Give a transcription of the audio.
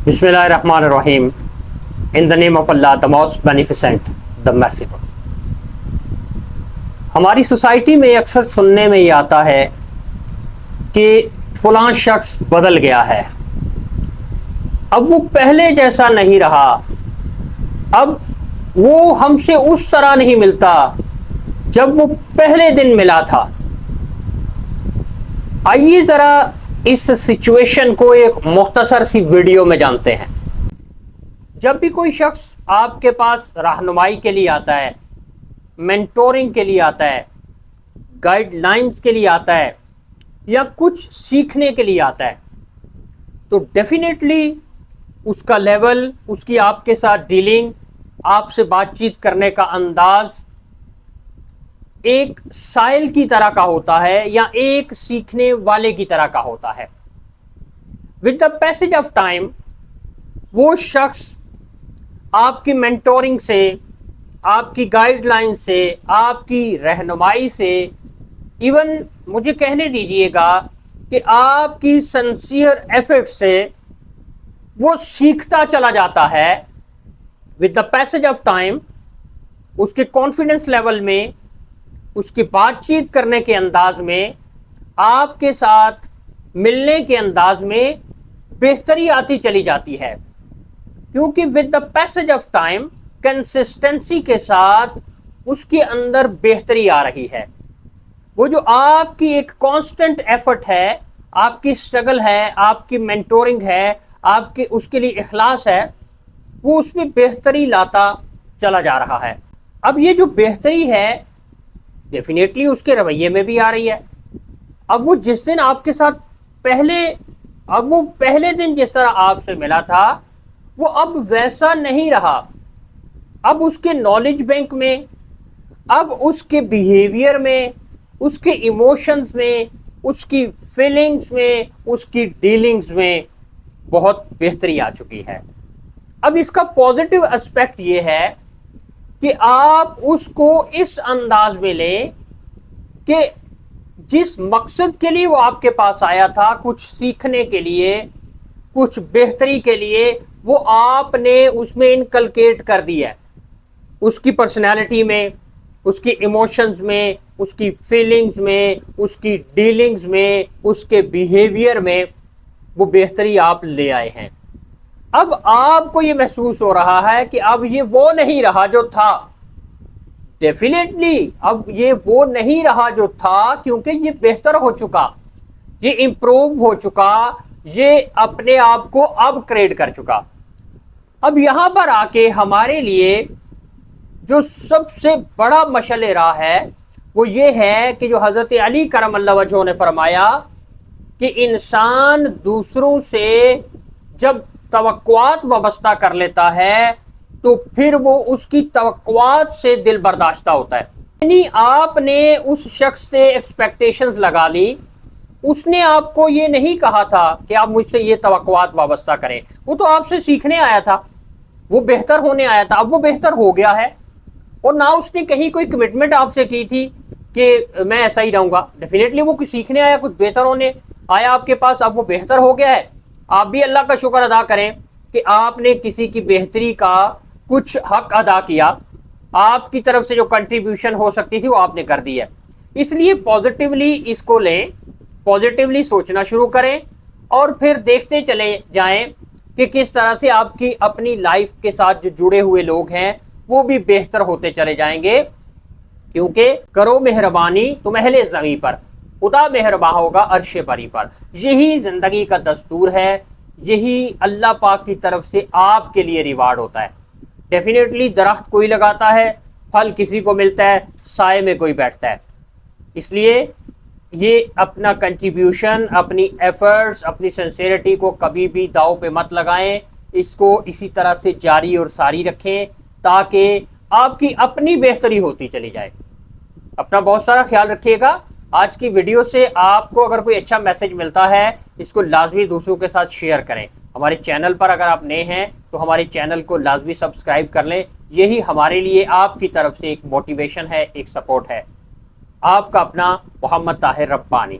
Bismillahirrahmanirrahim. In the name of Allah, the most beneficent, the merciful. हमारी society में अक्सर सुनने में ये आता है कि फलां शख्स बदल गया है, अब वो पहले जैसा नहीं रहा, अब वो हमसे उस तरह नहीं मिलता जब वो पहले दिन मिला था। आइए ज़रा इस सिचुएशन को एक मुख्तसर सी वीडियो में जानते हैं। जब भी कोई शख्स आपके पास रहनुमाई के लिए आता है, मेंटोरिंग के लिए आता है, गाइडलाइंस के लिए आता है या कुछ सीखने के लिए आता है, तो डेफिनेटली उसका लेवल, उसकी आपके साथ डीलिंग, आपसे बातचीत करने का अंदाज एक साइल की तरह का होता है या एक सीखने वाले की तरह का होता है। With the passage of time वो शख्स आपकी मेंटोरिंग से, आपकी गाइडलाइन से, आपकी रहनुमाई से, इवन मुझे कहने दीजिएगा कि आपकी सिंसियर एफर्ट से वो सीखता चला जाता है। With the passage of time उसके कॉन्फिडेंस लेवल में, उसकी बातचीत करने के अंदाज में, आपके साथ मिलने के अंदाज में बेहतरी आती चली जाती है, क्योंकि with the passage of time consistency के साथ उसके अंदर बेहतरी आ रही है। वो जो आपकी एक कांस्टेंट एफर्ट है, आपकी स्ट्रगल है, आपकी मेंटोरिंग है, आपके उसके लिए इखलास है, वो उसमें बेहतरी लाता चला जा रहा है। अब ये जो बेहतरी है डेफिनेटली उसके रवैये में भी आ रही है। अब वो जिस दिन आपके साथ पहले दिन जिस तरह आपसे मिला था, वो अब वैसा नहीं रहा। अब उसके नॉलेज बैंक में, अब उसके बिहेवियर में, उसके इमोशंस में, उसकी फीलिंग्स में, उसकी डीलिंग्स में बहुत बेहतरी आ चुकी है। अब इसका पॉजिटिव एस्पेक्ट ये है कि आप उसको इस अंदाज में लें कि जिस मकसद के लिए वो आपके पास आया था, कुछ सीखने के लिए, कुछ बेहतरी के लिए, वो आपने उसमें इनकलकेट कर दिया है। उसकी पर्सनालिटी में, उसकी इमोशंस में, उसकी फीलिंग्स में, उसकी डीलिंग्स में, उसके बिहेवियर में वो बेहतरी आप ले आए हैं। अब आपको ये महसूस हो रहा है कि अब ये वो नहीं रहा जो था। डेफिनेटली अब ये वो नहीं रहा जो था, क्योंकि ये बेहतर हो चुका, ये इंप्रूव हो चुका, ये अपने आप को अपग्रेड कर चुका। अब यहां पर आके हमारे लिए जो सबसे बड़ा मशअल राह है वो ये है कि जो हजरत अली करमल्लाहु वजहू ने फरमाया कि इंसान दूसरों से जब तवक्कुआत वाबस्ता कर लेता है तो फिर वो उसकी तवक्कुआत से दिल बर्दाश्ता होता है। यानी आपने उस शख्स से एक्सपेक्टेशंस लगा ली, उसने आपको ये नहीं कहा था कि आप मुझसे ये तवक्कुआत वाबस्ता करें, वो तो आपसे सीखने आया था, वो बेहतर होने आया था। अब वो बेहतर हो गया है और ना उसने कहीं कोई कमिटमेंट आपसे की थी कि मैं ऐसा ही रहूंगा। डेफिनेटली वो कुछ सीखने आया, कुछ बेहतर होने आया आपके पास, अब वो बेहतर हो गया है। आप भी अल्लाह का शुक्र अदा करें कि आपने किसी की बेहतरी का कुछ हक अदा किया, आपकी तरफ से जो कंट्रीब्यूशन हो सकती थी वो आपने कर दी है। इसलिए पॉजिटिवली इसको लें, पॉजिटिवली सोचना शुरू करें और फिर देखते चले जाएं कि किस तरह से आपकी अपनी लाइफ के साथ जो जुड़े हुए लोग हैं वो भी बेहतर होते चले जाएंगे। क्योंकि करो मेहरबानी तुम अहले ज़मीं पर, खुदा मेहरबान होगा अर्श बरी पर। यही जिंदगी का दस्तूर है, यही अल्लाह पाक की तरफ से आपके लिए रिवार्ड होता है। डेफिनेटली दरख्त कोई लगाता है, फल किसी को मिलता है, साए में कोई बैठता है। इसलिए ये अपना कंट्रीब्यूशन, अपनी एफर्ट्स, अपनी सिंसेरिटी को कभी भी दाव पे मत लगाएं। इसको इसी तरह से जारी और सारी रखें ताकि आपकी अपनी बेहतरी होती चली जाए। अपना बहुत सारा ख्याल रखिएगा। आज की वीडियो से आपको अगर कोई अच्छा मैसेज मिलता है, इसको लाजमी दूसरों के साथ शेयर करें। हमारे चैनल पर अगर आप नए हैं तो हमारे चैनल को लाजमी सब्सक्राइब कर लें। यही हमारे लिए आपकी तरफ से एक मोटिवेशन है, एक सपोर्ट है। आपका अपना मोहम्मद ताहिर रब्बानी।